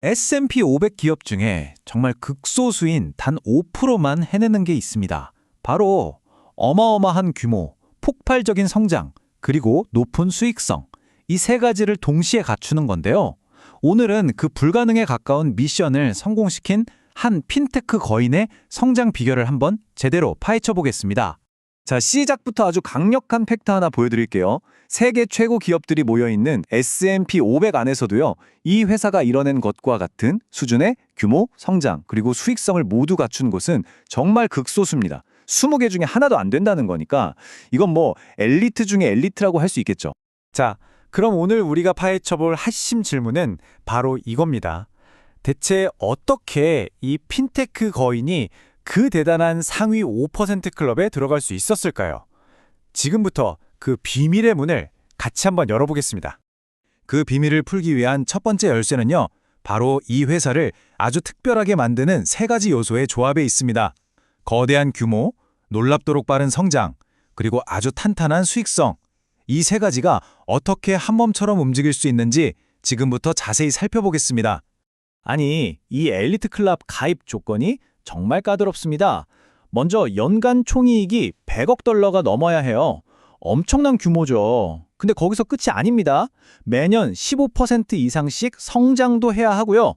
S&P 500 기업 중에 정말 극소수인 단 5%만 해내는 게 있습니다. 바로 어마어마한 규모, 폭발적인 성장, 그리고 높은 수익성. 이 세 가지를 동시에 갖추는 건데요. 오늘은 그 불가능에 가까운 미션을 성공시킨 한 핀테크 거인의 성장 비결을 한번 제대로 파헤쳐 보겠습니다. 자, 시작부터 아주 강력한 팩트 하나 보여드릴게요. 세계 최고 기업들이 모여있는 S&P 500 안에서도요, 이 회사가 이뤄낸 것과 같은 수준의 규모, 성장, 그리고 수익성을 모두 갖춘 곳은 정말 극소수입니다. 20개 중에 하나도 안 된다는 거니까 이건 뭐 엘리트 중에 엘리트라고 할 수 있겠죠. 자, 그럼 오늘 우리가 파헤쳐볼 핵심 질문은 바로 이겁니다. 대체 어떻게 이 핀테크 거인이 그 대단한 상위 5% 클럽에 들어갈 수 있었을까요? 지금부터 그 비밀의 문을 같이 한번 열어보겠습니다. 그 비밀을 풀기 위한 첫 번째 열쇠는요, 바로 이 회사를 아주 특별하게 만드는 세 가지 요소의 조합에 있습니다. 거대한 규모, 놀랍도록 빠른 성장, 그리고 아주 탄탄한 수익성. 이 세 가지가 어떻게 한 몸처럼 움직일 수 있는지 지금부터 자세히 살펴보겠습니다. 아니, 이 엘리트 클럽 가입 조건이 정말 까다롭습니다. 먼저 연간 총이익이 100억 달러가 넘어야 해요. 엄청난 규모죠. 근데 거기서 끝이 아닙니다. 매년 15% 이상씩 성장도 해야 하고요.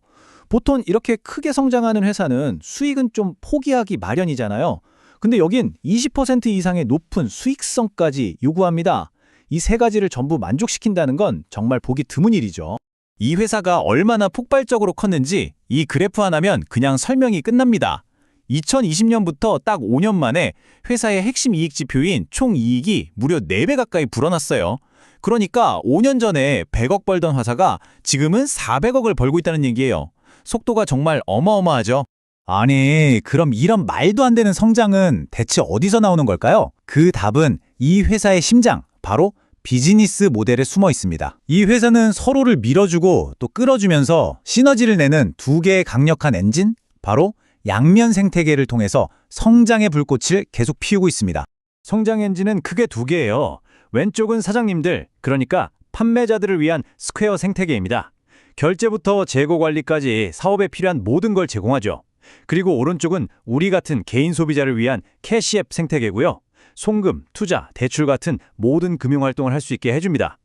보통 이렇게 크게 성장하는 회사는 수익은 좀 포기하기 마련이잖아요. 근데 여긴 20% 이상의 높은 수익성까지 요구합니다. 이 세 가지를 전부 만족시킨다는 건 정말 보기 드문 일이죠. 이 회사가 얼마나 폭발적으로 컸는지 이 그래프 하나면 그냥 설명이 끝납니다. 2020년부터 딱 5년 만에 회사의 핵심 이익 지표인 총이익이 무려 4배 가까이 불어났어요. 그러니까 5년 전에 100억 벌던 회사가 지금은 400억을 벌고 있다는 얘기예요. 속도가 정말 어마어마하죠. 아니, 그럼 이런 말도 안 되는 성장은 대체 어디서 나오는 걸까요? 그 답은 이 회사의 심장, 바로 비즈니스 모델에 숨어 있습니다. 이 회사는 서로를 밀어주고 또 끌어주면서 시너지를 내는 두 개의 강력한 엔진, 바로 양면 생태계를 통해서 성장의 불꽃을 계속 피우고 있습니다. 성장 엔진은 크게 두 개예요. 왼쪽은 사장님들, 그러니까 판매자들을 위한 스퀘어 생태계입니다. 결제부터 재고 관리까지 사업에 필요한 모든 걸 제공하죠. 그리고 오른쪽은 우리 같은 개인 소비자를 위한 캐시앱 생태계고요. 송금, 투자, 대출 같은 모든 금융활동을 할 수 있게 해줍니다.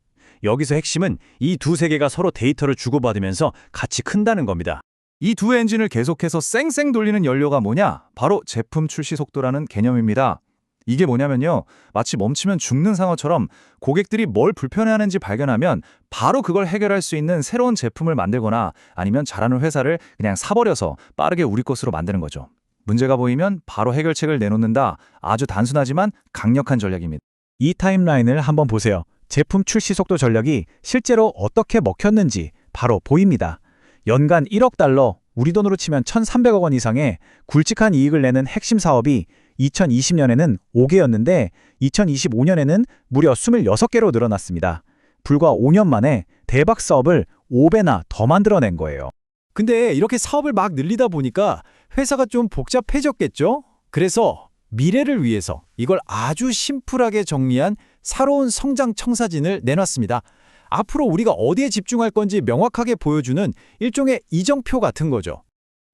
여기서 핵심은 이 두 세계가 서로 데이터를 주고받으면서 같이 큰다는 겁니다. 이 두 엔진을 계속해서 쌩쌩 돌리는 연료가 뭐냐? 바로 제품 출시 속도라는 개념입니다. 이게 뭐냐면요, 마치 멈추면 죽는 상어처럼 고객들이 뭘 불편해하는지 발견하면 바로 그걸 해결할 수 있는 새로운 제품을 만들거나 아니면 잘하는 회사를 그냥 사버려서 빠르게 우리 것으로 만드는 거죠. 문제가 보이면 바로 해결책을 내놓는다. 아주 단순하지만 강력한 전략입니다. 이 타임라인을 한번 보세요. 제품 출시 속도 전략이 실제로 어떻게 먹혔는지 바로 보입니다. 연간 1억 달러, 우리 돈으로 치면 1,300억 원 이상의 굵직한 이익을 내는 핵심 사업이 2020년에는 5개였는데 2025년에는 무려 26개로 늘어났습니다. 불과 5년 만에 대박 사업을 5배나 더 만들어낸 거예요. 근데 이렇게 사업을 막 늘리다 보니까 회사가 좀 복잡해졌겠죠? 그래서 미래를 위해서 이걸 아주 심플하게 정리한 새로운 성장 청사진을 내놨습니다. 앞으로 우리가 어디에 집중할 건지 명확하게 보여주는 일종의 이정표 같은 거죠.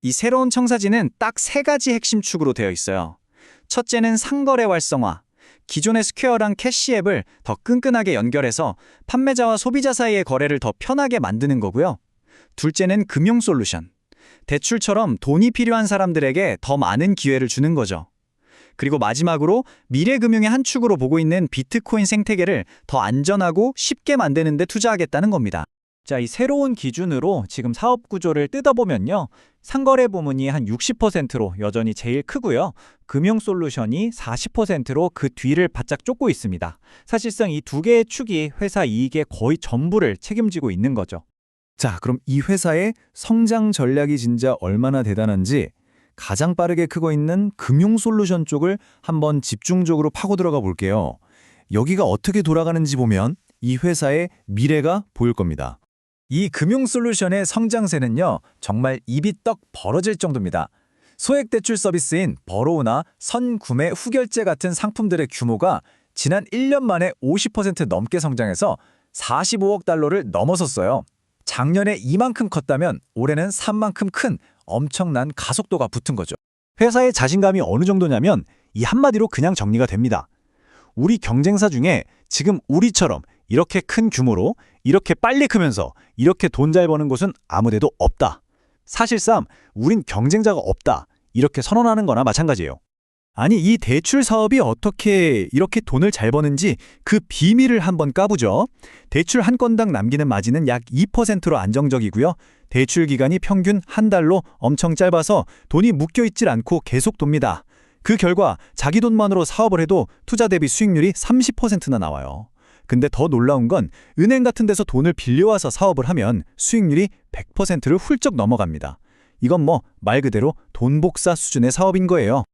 이 새로운 청사진은 딱 세 가지 핵심 축으로 되어 있어요. 첫째는 상거래 활성화. 기존의 스퀘어랑 캐시앱을 더 끈끈하게 연결해서 판매자와 소비자 사이의 거래를 더 편하게 만드는 거고요. 둘째는 금융 솔루션. 대출처럼 돈이 필요한 사람들에게 더 많은 기회를 주는 거죠. 그리고 마지막으로 미래 금융의 한 축으로 보고 있는 비트코인 생태계를 더 안전하고 쉽게 만드는 데 투자하겠다는 겁니다. 자, 이 새로운 기준으로 지금 사업 구조를 뜯어보면요. 상거래 부문이 한 60%로 여전히 제일 크고요. 금융 솔루션이 40%로 그 뒤를 바짝 쫓고 있습니다. 사실상 이 두 개의 축이 회사 이익의 거의 전부를 책임지고 있는 거죠. 자, 그럼 이 회사의 성장 전략이 진짜 얼마나 대단한지 가장 빠르게 크고 있는 금융 솔루션 쪽을 한번 집중적으로 파고 들어가 볼게요. 여기가 어떻게 돌아가는지 보면 이 회사의 미래가 보일 겁니다. 이 금융 솔루션의 성장세는요, 정말 입이 떡 벌어질 정도입니다. 소액 대출 서비스인 버로우나 선구매 후결제 같은 상품들의 규모가 지난 1년 만에 50% 넘게 성장해서 45억 달러를 넘어섰어요. 작년에 이만큼 컸다면 올해는 3만큼 큰 엄청난 가속도가 붙은 거죠. 회사의 자신감이 어느 정도냐면 이 한마디로 그냥 정리가 됩니다. 우리 경쟁사 중에 지금 우리처럼 이렇게 큰 규모로 이렇게 빨리 크면서 이렇게 돈 잘 버는 곳은 아무데도 없다. 사실상 우린 경쟁자가 없다. 이렇게 선언하는 거나 마찬가지예요. 아니, 이 대출 사업이 어떻게 이렇게 돈을 잘 버는지 그 비밀을 한번 까보죠. 대출 한 건당 남기는 마진은 약 2%로 안정적이고요. 대출 기간이 평균 한 달로 엄청 짧아서 돈이 묶여있질 않고 계속 돕니다. 그 결과 자기 돈만으로 사업을 해도 투자 대비 수익률이 30%나 나와요. 근데 더 놀라운 건 은행 같은 데서 돈을 빌려와서 사업을 하면 수익률이 100%를 훌쩍 넘어갑니다. 이건 뭐 말 그대로 돈 복사 수준의 사업인 거예요.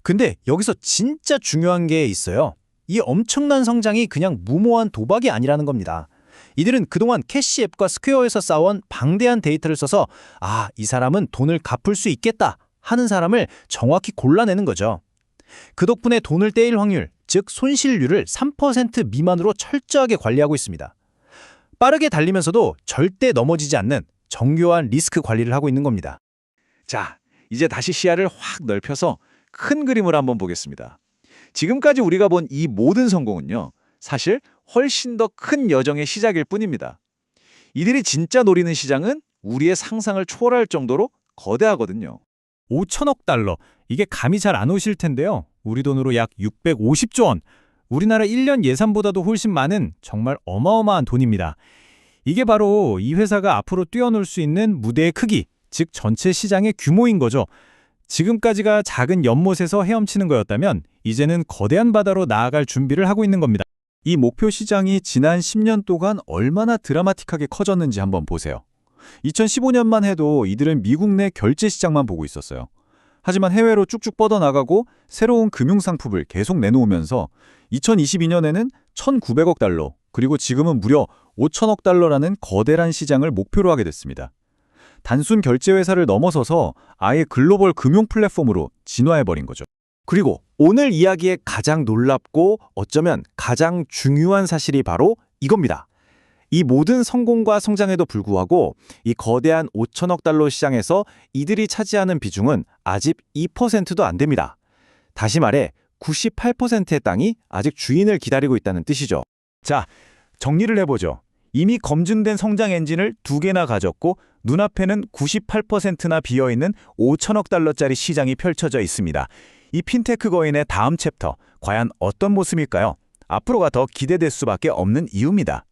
근데 여기서 진짜 중요한 게 있어요. 이 엄청난 성장이 그냥 무모한 도박이 아니라는 겁니다. 이들은 그동안 캐시앱과 스퀘어에서 쌓아온 방대한 데이터를 써서 이 사람은 돈을 갚을 수 있겠다 하는 사람을 정확히 골라내는 거죠. 그 덕분에 돈을 떼일 확률, 즉 손실률을 3% 미만으로 철저하게 관리하고 있습니다. 빠르게 달리면서도 절대 넘어지지 않는 정교한 리스크 관리를 하고 있는 겁니다. 자, 이제 다시 시야를 확 넓혀서 큰 그림을 한번 보겠습니다. 지금까지 우리가 본 이 모든 성공은요, 사실 훨씬 더 큰 여정의 시작일 뿐입니다. 이들이 진짜 노리는 시장은 우리의 상상을 초월할 정도로 거대하거든요. 5천억 달러. 이게 감이 잘 안 오실 텐데요. 우리 돈으로 약 650조 원. 우리나라 1년 예산보다도 훨씬 많은 정말 어마어마한 돈입니다. 이게 바로 이 회사가 앞으로 뛰어놀 수 있는 무대의 크기, 즉 전체 시장의 규모인 거죠. 지금까지가 작은 연못에서 헤엄치는 거였다면 이제는 거대한 바다로 나아갈 준비를 하고 있는 겁니다. 이 목표 시장이 지난 10년 동안 얼마나 드라마틱하게 커졌는지 한번 보세요. 2015년만 해도 이들은 미국 내 결제 시장만 보고 있었어요. 하지만 해외로 쭉쭉 뻗어나가고 새로운 금융상품을 계속 내놓으면서 2022년에는 1,900억 달러, 그리고 지금은 무려 5천억 달러라는 거대한 시장을 목표로 하게 됐습니다. 단순 결제 회사를 넘어서서 아예 글로벌 금융 플랫폼으로 진화해버린 거죠. 그리고 오늘 이야기의 가장 놀랍고 어쩌면 가장 중요한 사실이 바로 이겁니다. 이 모든 성공과 성장에도 불구하고 이 거대한 5천억 달러 시장에서 이들이 차지하는 비중은 아직 2%도 안 됩니다. 다시 말해 98%의 땅이 아직 주인을 기다리고 있다는 뜻이죠. 자, 정리를 해보죠. 이미 검증된 성장 엔진을 2개나 가졌고 눈앞에는 98%나 비어있는 5천억 달러짜리 시장이 펼쳐져 있습니다. 이 핀테크 거인의 다음 챕터, 과연 어떤 모습일까요? 앞으로가 더 기대될 수밖에 없는 이유입니다.